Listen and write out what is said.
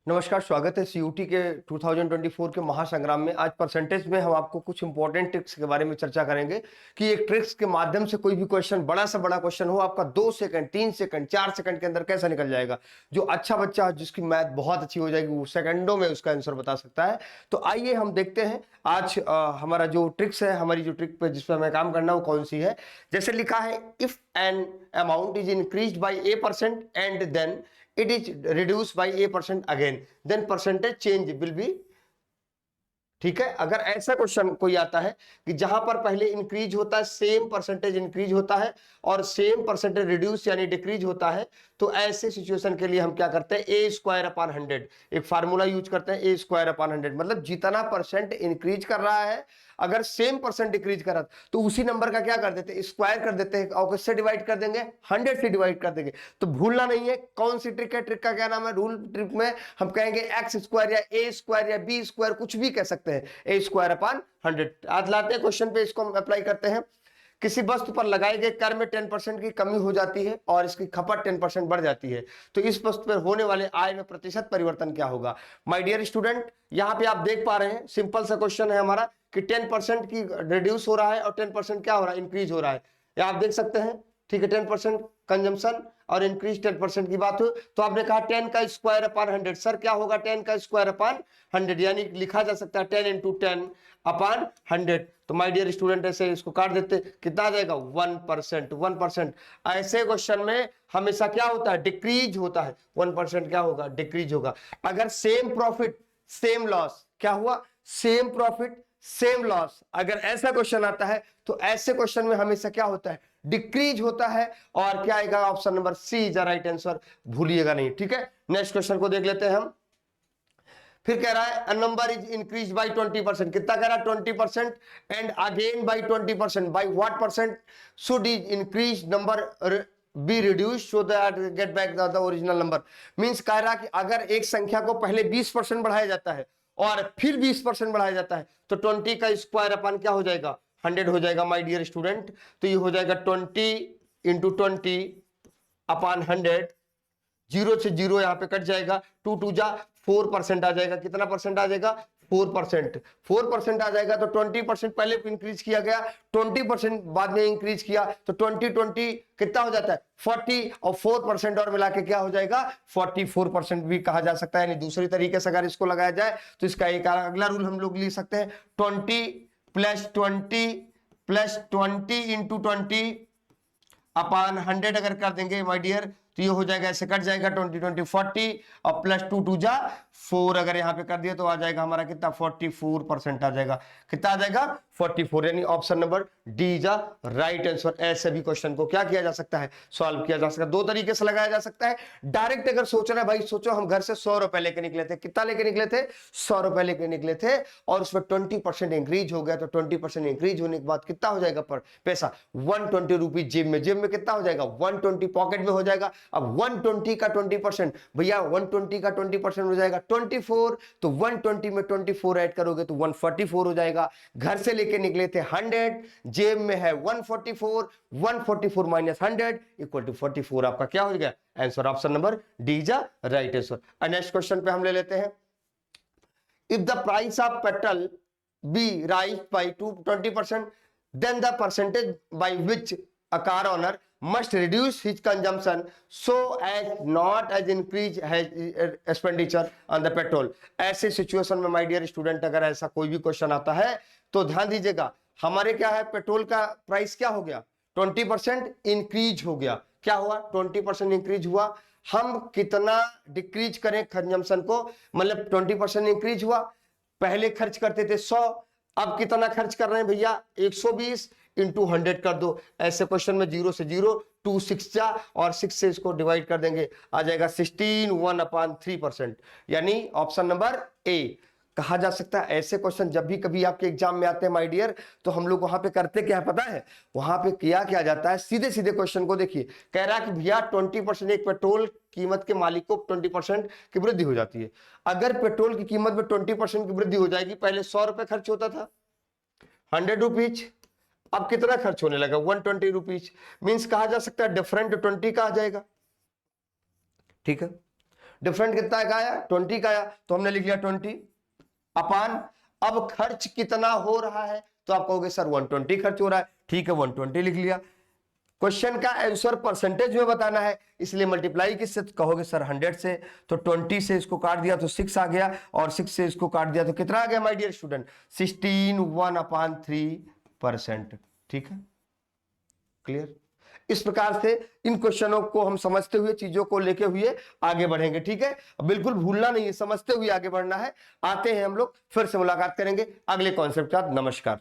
नमस्कार, स्वागत है सीयूटी के 2024 के महासंग्राम में। आज परसेंटेज में हम आपको कुछ इंपॉर्टेंट ट्रिक्स के बारे में चर्चा करेंगे कि एक ट्रिक्स के माध्यम से कोई भी क्वेश्चन, बड़ा से बड़ा क्वेश्चन हो, आपका 2 सेकंड, 3 सेकंड, 4 सेकंड के अंदर कैसा निकल जाएगा। जो अच्छा बच्चा जिसकी मैथ बहुत अच्छी हो जाएगी वो सेकंडों में उसका आंसर बता सकता है। तो आइए हम देखते हैं आज हमारा जो ट्रिक्स है, हमारी जो ट्रिक पे जिस पर हमें काम करना है वो कौन सी है। जैसे लिखा है, if an amount is increase by A% and then it is reduced by A% again, then percentage change will be। ठीक है, अगर ऐसा क्वेश्चन कोई आता है कि जहां पर पहले इंक्रीज होता है, सेम परसेंटेज इंक्रीज होता है और सेम परसेंटेज रिड्यूस यानी डिक्रीज होता है, तो ऐसे सिचुएशन के लिए हम क्या करते हैं, A²/100 एक फार्मूला यूज करते हैं। A²/100 मतलब जितना परसेंट इंक्रीज कर रहा है, अगर सेम परसेंट डिक्रीज कर रहा तो उसी नंबर का क्या कर देते हैं, स्क्वायर कर देते हैं और किससे डिवाइड कर देंगे, 100 से डिवाइड कर देंगे। तो भूलना नहीं है कौन सी ट्रिक है। ट्रिक का क्या नाम है, रूल ट्रिक में हम कहेंगे x² या A² या B² कुछ भी कह सकते हैं, A²/100। आज लाते हैं क्वेश्चन पे, इसको हम अप्लाई करते हैं। किसी वस्तु पर लगाए गए कर में 10% की कमी हो जाती है और इसकी खपत 10% बढ़ जाती है, तो इस वस्तु पर होने वाले आय में प्रतिशत परिवर्तन क्या होगा। माय डियर स्टूडेंट, यहां पे आप देख पा रहे हैं, सिंपल सा क्वेश्चन है हमारा कि 10% की रिड्यूस हो रहा है और 10% क्या हो रहा है, इंक्रीज हो रहा है। ये आप देख सकते हैं, ठीक है। 10% कंजम्पशन और इंक्रीज 10% की बात हो तो आपने कहा 10² / 100। सर क्या होगा 10² / 100, यानी लिखा जा सकता है 10 × 10/100। तो माय डियर स्टूडेंट ऐसे इसको काट देते, कितना आ जाएगा 1%। 1% ऐसे क्वेश्चन में हमेशा क्या होता है, डिक्रीज होता है। 1% क्या होगा, डिक्रीज होगा। अगर सेम प्रॉफिट सेम लॉस, क्या हुआ, सेम प्रॉफिट सेम लॉस, अगर ऐसा क्वेश्चन आता है तो ऐसे क्वेश्चन में हमेशा क्या होता है, डिक्रीज होता है। और क्या आएगा, option number C is the right answer, भूलिएगा नहीं। ठीक है, नेक्स्ट क्वेश्चन को देख लेते हैं हम। फिर कह रहा है a number is increase by 20%, कितना कह रहा है 20%, and again by 20%, by what percent should is increase number be reduce so that get back the original number. Means कह रहा कि अगर एक संख्या को पहले 20% बढ़ाया जाता है और फिर 20% बढ़ाया जाता है तो 20 का स्क्वायर अपन क्या हो जाएगा, 100 हो जाएगा। माय डियर स्टूडेंट, तो ये हो जाएगा 20 × 20/100। जीरो से जीरो यहां पे कट जाएगा, 2 2 जा 4% आ जाएगा। कितना परसेंट आ जाएगा, 4%। 4% आ जाएगा तो 20% पहले इंक्रीज किया गया, 20% बाद में इंक्रीज किया, तो 20 कितना हो जाता है 40, और 4% और मिला के क्या हो जाएगा 44% भी कहा जा सकता है। यानी दूसरी तरीके से अगर इसको लगाया जाए तो इसका एक अगला रूल हम लोग लिख सकते हैं, 20 + 20 × 20/100 अगर कर देंगे माय डियर तो ये हो जाएगा, ऐसे कट जाएगा 20 20 40 और +2 2 जा 4 अगर यहां पे कर दिया तो आ जाएगा हमारा कितना 44% आ जाएगा। कितना आ जाएगा 44, यानी option number D is right answer. ऐसे भी क्वेश्चन को क्या किया जा सकता है, सॉल्व किया जा सकता है। दो तरीके से लगाया जा सकता है। डायरेक्ट अगर सोच रहे हैं भाई, सोचो हम घर से 100 रुपए लेके निकले थे, कितना लेके निकले थे 100 रुपए लेके निकले थे, और उसमें 20% इंक्रीज हो गया, तो 20% इंक्रीज होने के बाद कितना हो जाएगा पर पैसा 120 रुपीज जेब में। जेब में कितना हो जाएगा 120, पॉकेट में हो जाएगा। अब 120 का 20% भैया, 120 का 20% हो जाएगा 24, तो 120 में 24 ऐड करोगे तो 144 हो जाएगा। घर से लेके निकले थे 100, जेब में है 144, 144 - 100 = 44। आपका क्या हो गया answer, option number D is right answer. Next question पे हम ले लेते हैं, if the price of petrol be rise by 20%, then the percentage by which a car owner must reduce his consumption so as not as increase his expenditure on the petrol। ऐसे situation में my dear student अगर ऐसा कोई भी question आता है तो ध्यान दीजिएगा, हमारे क्या है, पेट्रोल का प्राइस क्या हो गया 20% इंक्रीज हो गया। क्या हुआ 20% इंक्रीज हुआ, हम कितना डिक्रीज करें कंजम्पशन को, मतलब 20% इंक्रीज हुआ। पहले खर्च करते थे 100, अब कितना खर्च कर रहे हैं भैया 120 × 100 कर दो। ऐसे क्वेश्चन में 0 से 0 2 6 जा और 6 से इसको डिवाइड कर देंगे, आ जाएगा 16 1/3%, यानी ऑप्शन नंबर ए कहा जा सकता है। ऐसे क्वेश्चन जब भी कभी आपके एग्जाम में आते हैं माय डियर, तो हम लोग वहां पे करते क्या है पता है, वहां पे किया जाता है, सीधे सीधे क्वेश्चन को देखिए, कह रहा है कि भैया 20% एक पेट्रोल कीमत के मालिक को 20% की वृद्धि हो जाती है। अगर पेट्रोल की कीमत में 20% की वृद्धि हो जाएगी, पहले 100 रुपए खर्च होता था 100 रुपीज, अब कितना खर्च होने लगा 120 रुपीज। मीन्स कहा जा सकता है डिफरेंट 20 का आ जाएगा। ठीक है, डिफरेंट कितना का आया, 20 का आया, तो हमने लिख लिया 20 अपान, अब खर्च कितना हो रहा है, तो आप कहोगे सर 120 खर्च हो रहा है, ठीक है 120 लिख लिया। क्वेश्चन का आंसर परसेंटेज में बताना है, इसलिए मल्टीप्लाई किससे, कहोगे सर 100 से, तो 20 से इसको काट दिया तो 6 आ गया, और 6 से इसको काट दिया तो कितना आ गया माय डियर स्टूडेंट, 16 1/3%। ठीक है, क्लियर। इस प्रकार से इन क्वेश्चनों को हम समझते हुए, चीजों को लेके हुए आगे बढ़ेंगे। ठीक है, बिल्कुल भूलना नहीं है, समझते हुए आगे बढ़ना है। आते हैं हम लोग, फिर से मुलाकात करेंगे अगले कॉन्सेप्ट के साथ। नमस्कार।